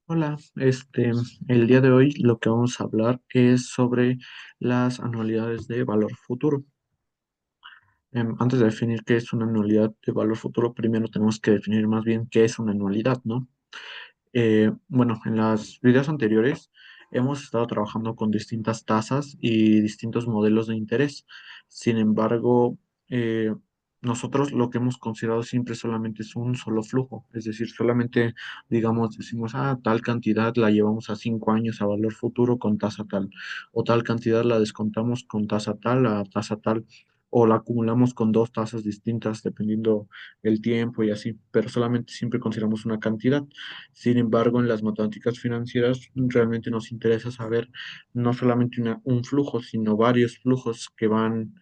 Hola, el día de hoy lo que vamos a hablar es sobre las anualidades de valor futuro. Antes de definir qué es una anualidad de valor futuro, primero tenemos que definir más bien qué es una anualidad, ¿no? Bueno, en los videos anteriores hemos estado trabajando con distintas tasas y distintos modelos de interés. Sin embargo, eh, nosotros lo que hemos considerado siempre solamente es un solo flujo, es decir, solamente, digamos, decimos, tal cantidad la llevamos a 5 años a valor futuro con tasa tal, o tal cantidad la descontamos con tasa tal a tasa tal, o la acumulamos con dos tasas distintas dependiendo el tiempo y así, pero solamente siempre consideramos una cantidad. Sin embargo, en las matemáticas financieras realmente nos interesa saber no solamente un flujo, sino varios flujos que van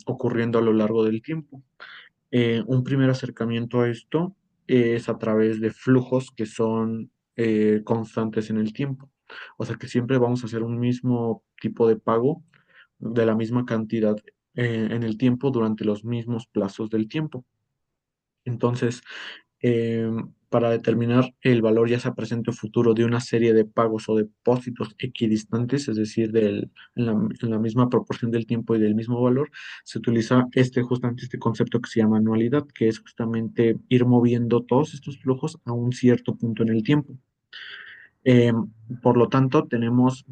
ocurriendo a lo largo del tiempo. Un primer acercamiento a esto es a través de flujos que son constantes en el tiempo. O sea que siempre vamos a hacer un mismo tipo de pago de la misma cantidad en el tiempo durante los mismos plazos del tiempo. Entonces, para determinar el valor ya sea presente o futuro de una serie de pagos o depósitos equidistantes, es decir, en la misma proporción del tiempo y del mismo valor, se utiliza justamente este concepto que se llama anualidad, que es justamente ir moviendo todos estos flujos a un cierto punto en el tiempo. Eh, por lo tanto, tenemos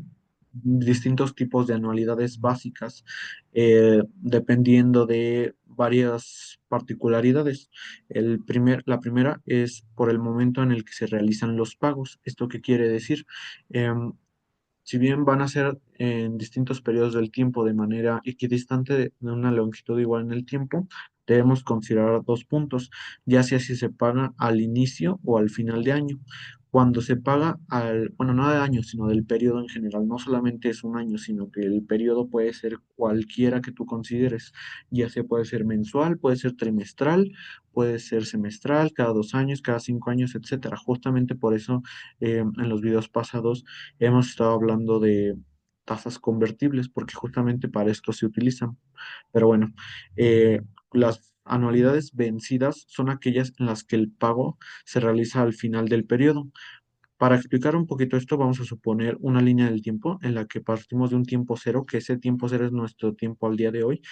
distintos tipos de anualidades básicas, dependiendo de varias particularidades. La primera es por el momento en el que se realizan los pagos. ¿Esto qué quiere decir? Em, si bien van a ser en distintos periodos del tiempo de manera equidistante de una longitud igual en el tiempo, debemos considerar dos puntos, ya sea si se paga al inicio o al final de año. Cuando se paga bueno, no de año, sino del periodo en general, no solamente es un año, sino que el periodo puede ser cualquiera que tú consideres, ya sea puede ser mensual, puede ser trimestral, puede ser semestral, cada 2 años, cada 5 años, etcétera. Justamente por eso, en los videos pasados hemos estado hablando de tasas convertibles porque justamente para esto se utilizan. Pero bueno, las anualidades vencidas son aquellas en las que el pago se realiza al final del periodo. Para explicar un poquito esto, vamos a suponer una línea del tiempo en la que partimos de un tiempo cero, que ese tiempo cero es nuestro tiempo al día de hoy,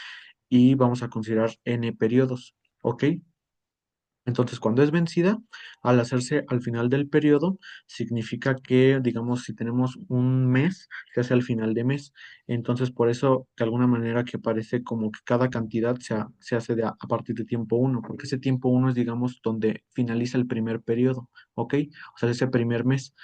y vamos a considerar n periodos, ¿ok? Entonces, cuando es vencida, al hacerse al final del periodo, significa que, digamos, si tenemos un mes, se hace al final de mes. Entonces, por eso, de alguna manera que parece como que cada cantidad se hace a partir de tiempo uno, porque ese tiempo uno es, digamos, donde finaliza el primer periodo, ¿ok? O sea, ese primer mes.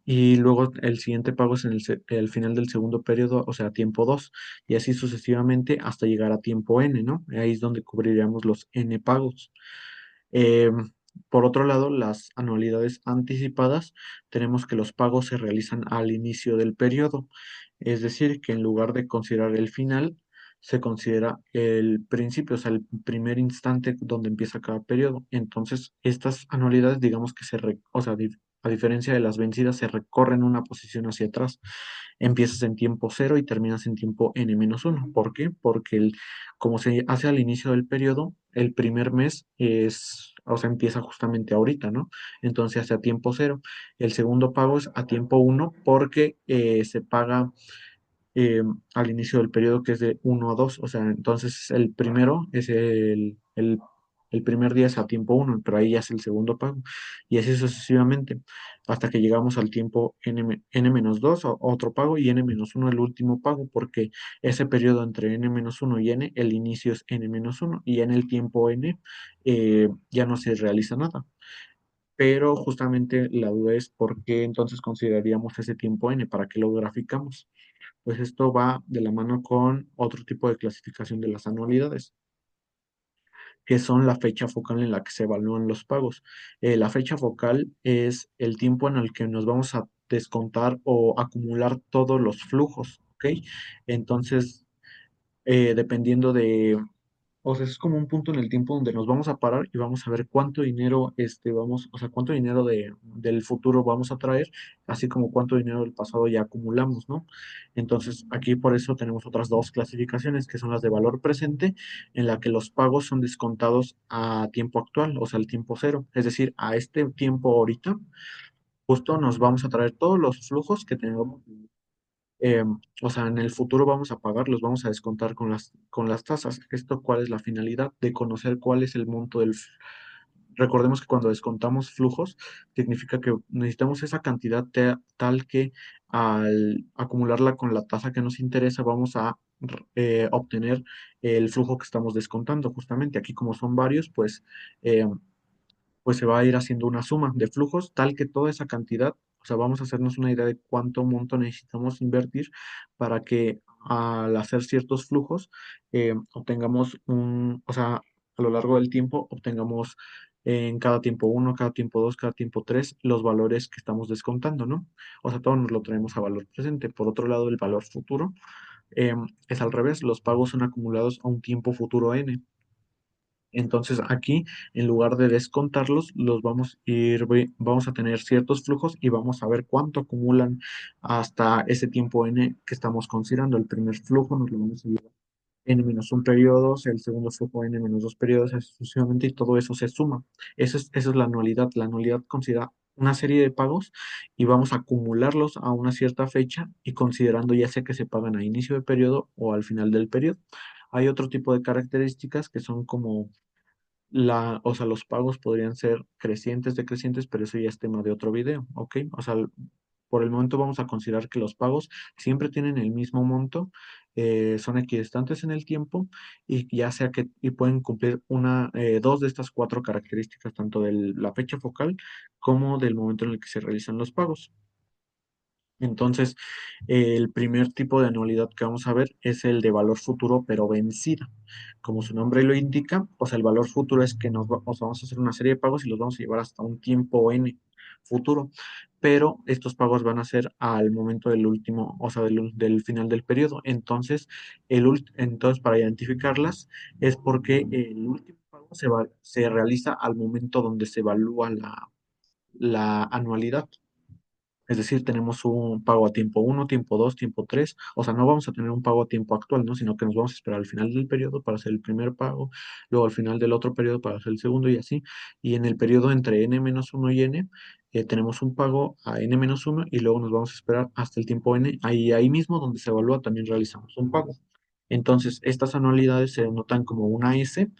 Y luego el siguiente pago es en el final del segundo periodo, o sea, tiempo 2 y así sucesivamente hasta llegar a tiempo n, ¿no? Ahí es donde cubriríamos los n pagos. Eh, por otro lado, las anualidades anticipadas, tenemos que los pagos se realizan al inicio del periodo, es decir, que en lugar de considerar el final, se considera el principio, o sea, el primer instante donde empieza cada periodo. Entonces, estas anualidades, digamos que o sea, a diferencia de las vencidas, se recorren una posición hacia atrás. Empiezas en tiempo cero y terminas en tiempo n-1. ¿Por qué? Porque como se hace al inicio del periodo, el primer mes o sea, empieza justamente ahorita, ¿no? Entonces hace a tiempo cero. El segundo pago es a tiempo uno porque se paga eh, al inicio del periodo que es de 1 a 2. O sea, entonces el primero es el primer día es a tiempo uno, pero ahí ya es el segundo pago. Y así sucesivamente, hasta que llegamos al tiempo n-2, otro pago, y n-1 el último pago, porque ese periodo entre n-1 y n, el inicio es n-1, y en el tiempo n ya no se realiza nada. Pero justamente la duda es por qué entonces consideraríamos ese tiempo n, para qué lo graficamos. Pues esto va de la mano con otro tipo de clasificación de las anualidades, que son la fecha focal en la que se evalúan los pagos. La fecha focal es el tiempo en el que nos vamos a descontar o acumular todos los flujos, ¿ok? Entonces, dependiendo o sea, es como un punto en el tiempo donde nos vamos a parar y vamos a ver cuánto dinero o sea, cuánto dinero del futuro vamos a traer, así como cuánto dinero del pasado ya acumulamos, ¿no? Entonces, aquí por eso tenemos otras dos clasificaciones, que son las de valor presente, en la que los pagos son descontados a tiempo actual, o sea, al tiempo cero, es decir, a este tiempo ahorita justo nos vamos a traer todos los flujos que tengamos. eh, o sea, en el futuro vamos a pagar, los vamos a descontar con las tasas. ¿Esto cuál es la finalidad? De conocer cuál es el monto Recordemos que cuando descontamos flujos, significa que necesitamos esa cantidad tal que al acumularla con la tasa que nos interesa, vamos a obtener el flujo que estamos descontando. Justamente aquí, como son varios, eh, pues se va a ir haciendo una suma de flujos tal que toda esa cantidad, o sea, vamos a hacernos una idea de cuánto monto necesitamos invertir para que al hacer ciertos flujos obtengamos o sea, a lo largo del tiempo obtengamos en cada tiempo uno, cada tiempo dos, cada tiempo tres, los valores que estamos descontando, ¿no? O sea, todo nos lo traemos a valor presente. Por otro lado, el valor futuro es al revés, los pagos son acumulados a un tiempo futuro n. Entonces aquí, en lugar de descontarlos, vamos a tener ciertos flujos y vamos a ver cuánto acumulan hasta ese tiempo n que estamos considerando. El primer flujo nos lo vamos a llevar n-1 periodos, el segundo flujo n-2 periodos, así sucesivamente, y todo eso se suma. Esa es la anualidad. La anualidad considera una serie de pagos y vamos a acumularlos a una cierta fecha y considerando ya sea que se pagan a inicio de periodo o al final del periodo. Hay otro tipo de características que son como o sea, los pagos podrían ser crecientes, decrecientes, pero eso ya es tema de otro video, ¿ok? O sea, por el momento vamos a considerar que los pagos siempre tienen el mismo monto, son equidistantes en el tiempo y ya sea que y pueden cumplir dos de estas cuatro características, tanto de la fecha focal como del momento en el que se realizan los pagos. Entonces, el primer tipo de anualidad que vamos a ver es el de valor futuro, pero vencida. Como su nombre lo indica, o sea, el valor futuro es que o sea, vamos a hacer una serie de pagos y los vamos a llevar hasta un tiempo n futuro, pero estos pagos van a ser al momento del último, o sea, del final del periodo. Entonces, entonces, para identificarlas es porque el último pago se realiza al momento donde se evalúa la anualidad. Es decir, tenemos un pago a tiempo uno, tiempo 2, tiempo 3. O sea, no vamos a tener un pago a tiempo actual, ¿no? Sino que nos vamos a esperar al final del periodo para hacer el primer pago, luego al final del otro periodo para hacer el segundo y así. Y en el periodo entre n-1 y n, tenemos un pago a n-1 y luego nos vamos a esperar hasta el tiempo n. Ahí mismo donde se evalúa también realizamos un pago. Entonces, estas anualidades se denotan como una S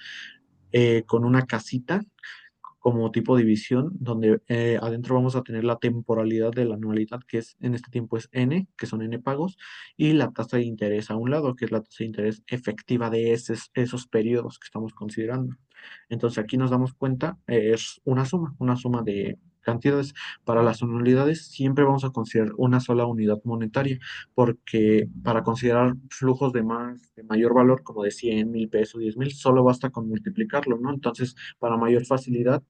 con una casita como tipo división, donde adentro vamos a tener la temporalidad de la anualidad, que es en este tiempo es n, que son n pagos, y la tasa de interés a un lado, que es la tasa de interés efectiva de esos periodos que estamos considerando. Entonces aquí nos damos cuenta, es una suma de cantidades. Para las anualidades siempre vamos a considerar una sola unidad monetaria, porque para considerar flujos de mayor valor, como de 100 mil pesos, 10 mil, solo basta con multiplicarlo, ¿no? Entonces, para mayor facilidad,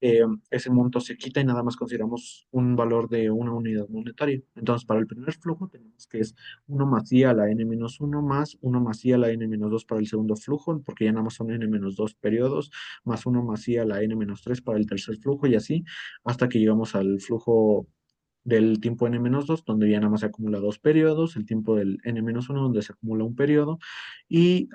eh, ese monto se quita y nada más consideramos un valor de una unidad monetaria. Entonces, para el primer flujo tenemos que es uno más i a la n-1 más uno más i a la n-2 para el segundo flujo, porque ya nada más son n-2 periodos, más uno más i a la n-3 para el tercer flujo y así hasta que llegamos al flujo del tiempo n-2, donde ya nada más se acumula dos periodos, el tiempo del n-1, donde se acumula un periodo, y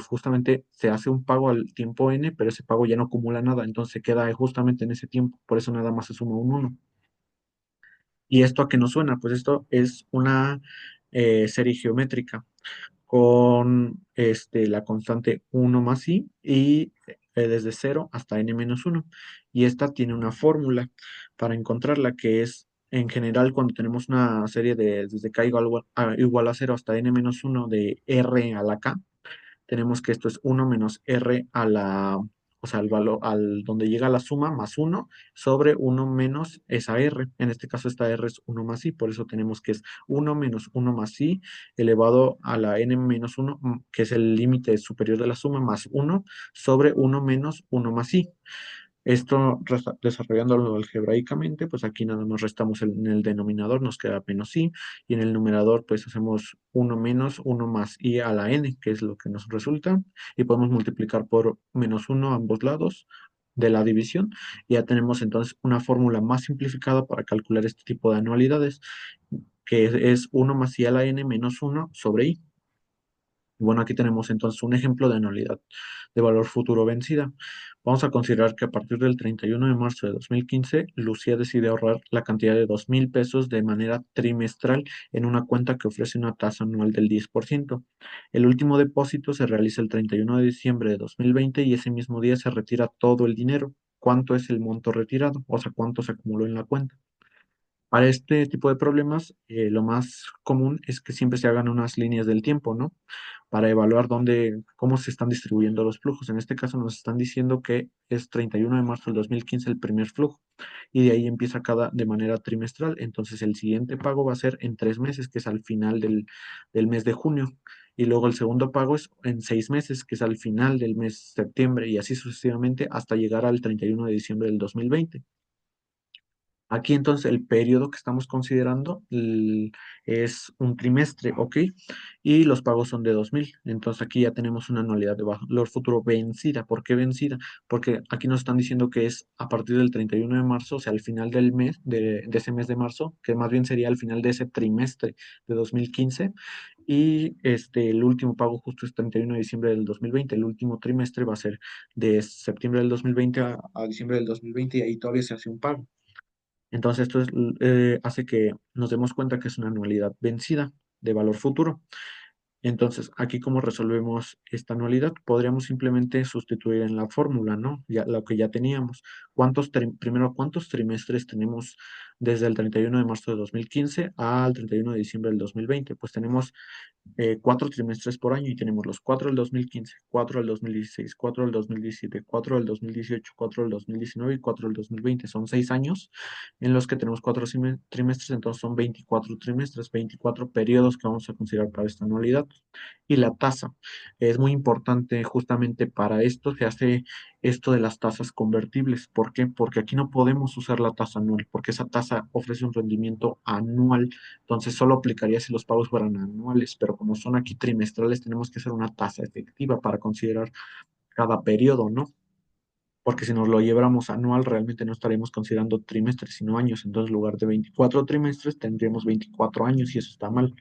justamente se hace un pago al tiempo n, pero ese pago ya no acumula nada, entonces se queda justamente en ese tiempo, por eso nada más se suma un uno. ¿Y esto a qué nos suena? Pues esto es una serie geométrica con la constante uno más i y desde cero hasta n-1. Y esta tiene una fórmula para encontrarla que es, en general, cuando tenemos una serie desde k igual a 0 hasta n-1 de r a la k, tenemos que esto es uno menos r a la, o sea, al valor, donde llega la suma más uno sobre uno menos esa r. En este caso esta r es uno más i, por eso tenemos que es uno menos uno más i elevado a la n menos uno, que es el límite superior de la suma, más uno sobre uno menos uno más i. Esto desarrollándolo algebraicamente, pues aquí nada más restamos en el denominador, nos queda menos i, y en el numerador pues hacemos uno menos uno más i a la n, que es lo que nos resulta, y podemos multiplicar por menos uno a ambos lados de la división, y ya tenemos entonces una fórmula más simplificada para calcular este tipo de anualidades, que es uno más i a la n menos uno sobre i. Bueno, aquí tenemos entonces un ejemplo de anualidad de valor futuro vencida. Vamos a considerar que a partir del 31 de marzo de 2015, Lucía decide ahorrar la cantidad de 2,000 pesos de manera trimestral en una cuenta que ofrece una tasa anual del 10%. El último depósito se realiza el 31 de diciembre de 2020 y ese mismo día se retira todo el dinero. ¿Cuánto es el monto retirado? O sea, ¿cuánto se acumuló en la cuenta? Para este tipo de problemas, lo más común es que siempre se hagan unas líneas del tiempo, ¿no? Para evaluar cómo se están distribuyendo los flujos. En este caso nos están diciendo que es 31 de marzo del 2015 el primer flujo y de ahí empieza de manera trimestral. Entonces el siguiente pago va a ser en 3 meses, que es al final del mes de junio. Y luego el segundo pago es en 6 meses, que es al final del mes de septiembre y así sucesivamente hasta llegar al 31 de diciembre del 2020. Aquí entonces el periodo que estamos considerando es un trimestre, ¿ok? Y los pagos son de 2,000. Entonces aquí ya tenemos una anualidad de valor futuro vencida. ¿Por qué vencida? Porque aquí nos están diciendo que es a partir del 31 de marzo, o sea, al final del mes, de ese mes de marzo, que más bien sería al final de ese trimestre de 2015. Y el último pago justo es 31 de diciembre del 2020. El último trimestre va a ser de septiembre del 2020 a diciembre del 2020 y ahí todavía se hace un pago. Entonces, hace que nos demos cuenta que es una anualidad vencida de valor futuro. Entonces, aquí cómo resolvemos esta anualidad, podríamos simplemente sustituir en la fórmula, ¿no? Ya, lo que ya teníamos. Primero, ¿cuántos trimestres tenemos desde el 31 de marzo de 2015 al 31 de diciembre del 2020? Pues tenemos 4 trimestres por año y tenemos los 4 del 2015, 4 del 2016, 4 del 2017, 4 del 2018, 4 del 2019 y 4 del 2020. Son 6 años en los que tenemos 4 trimestres, entonces son 24 trimestres, 24 periodos que vamos a considerar para esta anualidad. Y la tasa es muy importante justamente para esto, se hace esto de las tasas convertibles. ¿Por qué? Porque aquí no podemos usar la tasa anual, porque esa tasa ofrece un rendimiento anual, entonces solo aplicaría si los pagos fueran anuales, pero como son aquí trimestrales, tenemos que hacer una tasa efectiva para considerar cada periodo, ¿no? Porque si nos lo lleváramos anual, realmente no estaríamos considerando trimestres, sino años. Entonces, en lugar de 24 trimestres, tendríamos 24 años y eso está mal.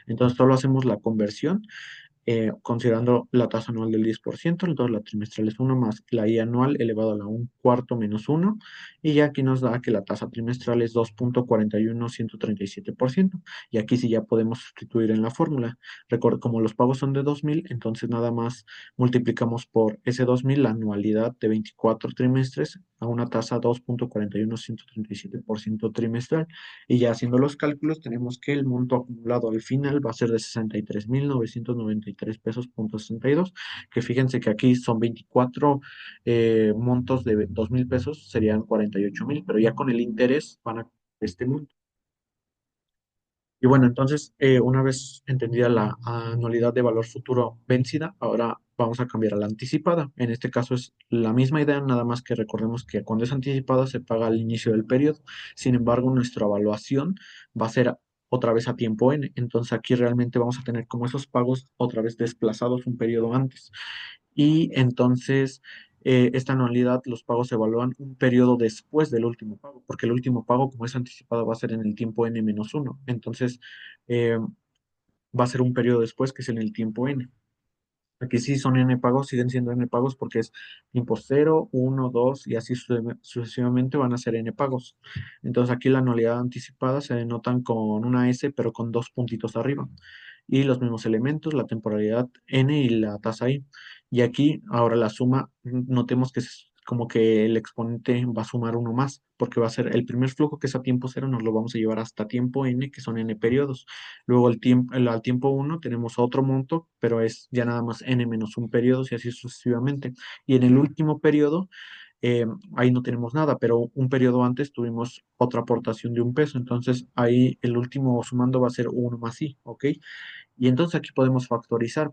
Entonces, solo hacemos la conversión considerando la tasa anual del 10%, entonces la trimestral es uno más la I anual elevado a la un cuarto menos uno, y ya aquí nos da que la tasa trimestral es 2,41137%, y aquí sí ya podemos sustituir en la fórmula. Recuerda, como los pagos son de 2,000, entonces nada más multiplicamos por ese 2,000 la anualidad de 24 trimestres a una tasa 2,41137% trimestral, y ya haciendo los cálculos, tenemos que el monto acumulado al final va a ser de 63,993 pesos,62, que fíjense que aquí son 24 montos de 2,000 pesos, serían 48,000, pero ya con el interés van a este monto. Y bueno, entonces, una vez entendida la anualidad de valor futuro vencida, ahora vamos a cambiar a la anticipada. En este caso es la misma idea, nada más que recordemos que cuando es anticipada se paga al inicio del periodo. Sin embargo, nuestra evaluación va a ser otra vez a tiempo N. Entonces aquí realmente vamos a tener como esos pagos otra vez desplazados un periodo antes. Y entonces, esta anualidad, los pagos se evalúan un periodo después del último pago, porque el último pago, como es anticipado, va a ser en el tiempo N-1. Entonces, eh, va a ser un periodo después, que es en el tiempo N. Aquí sí son N pagos, siguen siendo N pagos porque es tiempo 0, 1, 2 y así sucesivamente van a ser N pagos. Entonces aquí la anualidad anticipada se denotan con una S pero con dos puntitos arriba. Y los mismos elementos, la temporalidad N y la tasa I. Y aquí ahora la suma, notemos que es como que el exponente va a sumar uno más, porque va a ser el primer flujo que es a tiempo 0, nos lo vamos a llevar hasta tiempo N, que son N periodos. Luego al tiempo 1 tenemos otro monto, pero es ya nada más n menos un periodo y así sucesivamente. Y en el último periodo, eh, ahí no tenemos nada, pero un periodo antes tuvimos otra aportación de 1 peso, entonces ahí el último sumando va a ser uno más i, ¿ok? Y entonces aquí podemos factorizar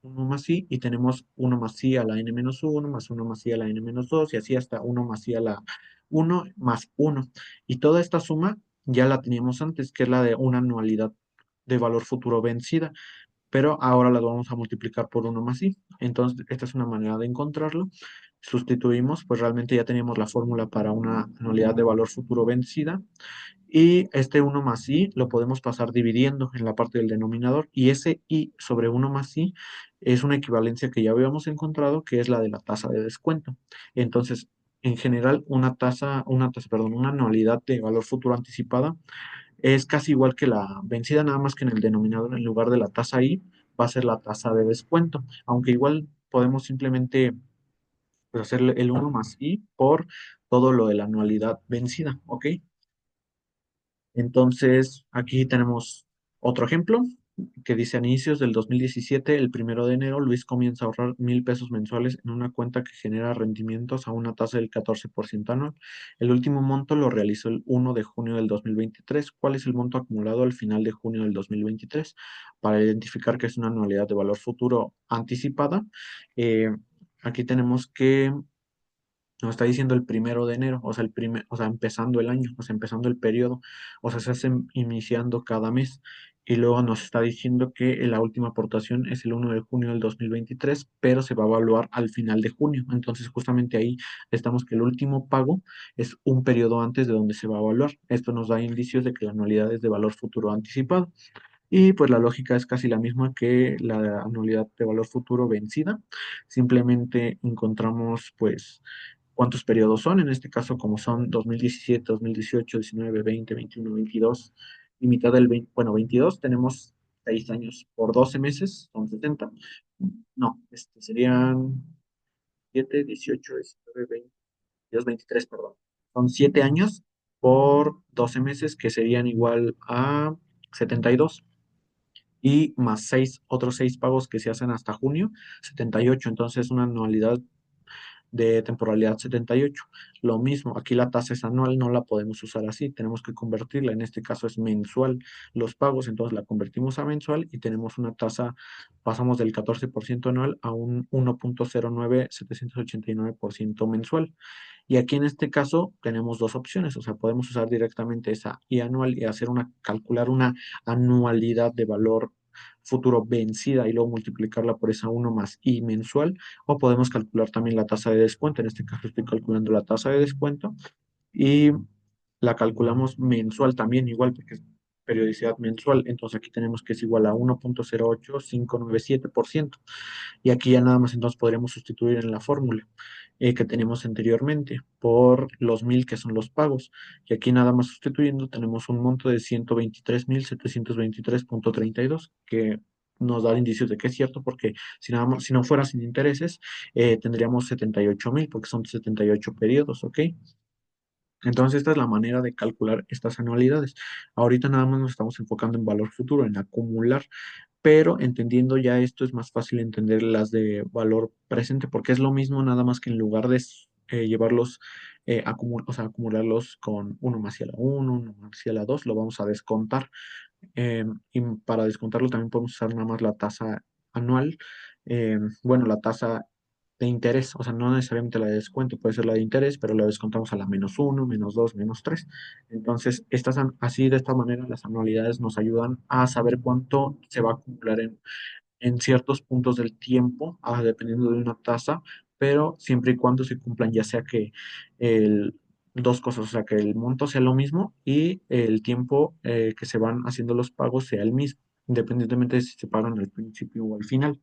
uno más i y tenemos uno más i a la n menos uno más uno más i a la n menos 2 y así hasta uno más i a la uno más uno. Y toda esta suma ya la teníamos antes, que es la de una anualidad de valor futuro vencida, pero ahora la vamos a multiplicar por uno más i. Entonces, esta es una manera de encontrarlo. sustituimos, pues realmente ya teníamos la fórmula para una anualidad de valor futuro vencida y este uno más i lo podemos pasar dividiendo en la parte del denominador y ese i sobre uno más i es una equivalencia que ya habíamos encontrado que es la de la tasa de descuento. Entonces, en general, perdón, una anualidad de valor futuro anticipada es casi igual que la vencida, nada más que en el denominador, en lugar de la tasa I, va a ser la tasa de descuento, aunque igual podemos simplemente pues, hacer el uno más I por todo lo de la anualidad vencida, ¿ok? Entonces, aquí tenemos otro ejemplo que dice, a inicios del 2017, el 1 de enero, Luis comienza a ahorrar 1,000 pesos mensuales en una cuenta que genera rendimientos a una tasa del 14% anual. El último monto lo realizó el 1 de junio del 2023. ¿Cuál es el monto acumulado al final de junio del 2023? Para identificar que es una anualidad de valor futuro anticipada, eh, aquí tenemos que nos está diciendo el 1 de enero, o sea, o sea, empezando el año, o sea, empezando el periodo, o sea, se hace iniciando cada mes. Y luego nos está diciendo que la última aportación es el 1 de junio del 2023, pero se va a evaluar al final de junio. Entonces, justamente ahí estamos que el último pago es un periodo antes de donde se va a evaluar. Esto nos da indicios de que la anualidad es de valor futuro anticipado. Y pues la lógica es casi la misma que la anualidad de valor futuro vencida. Simplemente encontramos pues cuántos periodos son, en este caso como son 2017, 2018, 19, 20, 21, 22 y mitad del 20, bueno, 22 tenemos 6 años por 12 meses, son 70. No, serían 7, 18, 19, 20, 22, 23, perdón. Son 7 años por 12 meses que serían igual a 72 y más otros 6 pagos que se hacen hasta junio, 78. Entonces, una anualidad de temporalidad 78. Lo mismo, aquí la tasa es anual, no la podemos usar así, tenemos que convertirla, en este caso es mensual los pagos, entonces la convertimos a mensual y tenemos una tasa, pasamos del 14% anual a un 1,09789% mensual. Y aquí en este caso tenemos dos opciones, o sea, podemos usar directamente esa I anual y calcular una anualidad de valor futuro vencida y luego multiplicarla por esa uno más I mensual, o podemos calcular también la tasa de descuento. En este caso estoy calculando la tasa de descuento y la calculamos mensual también, igual porque es periodicidad mensual. Entonces aquí tenemos que es igual a 1,08597%. Y aquí ya nada más entonces podríamos sustituir en la fórmula que teníamos anteriormente por los 1,000 que son los pagos. Y aquí nada más sustituyendo tenemos un monto de 123,723,32 que nos da indicios de que es cierto porque si no fuera sin intereses tendríamos 78,000 porque son 78 periodos, ¿ok? Entonces, esta es la manera de calcular estas anualidades. Ahorita nada más nos estamos enfocando en valor futuro, en acumular, pero entendiendo ya esto es más fácil entender las de valor presente, porque es lo mismo, nada más que en lugar de llevarlos, o sea, acumularlos con uno más y a la uno más y a la 2 lo vamos a descontar. Y para descontarlo también podemos usar nada más la tasa anual, bueno, la tasa de interés, o sea, no necesariamente la de descuento, puede ser la de interés, pero la descontamos a la -1, -2, -3. Entonces, así de esta manera las anualidades nos ayudan a saber cuánto se va a acumular en ciertos puntos del tiempo, dependiendo de una tasa, pero siempre y cuando se cumplan, ya sea que el, dos cosas, o sea, que el monto sea lo mismo y el tiempo que se van haciendo los pagos sea el mismo, independientemente de si se pagan al principio o al final.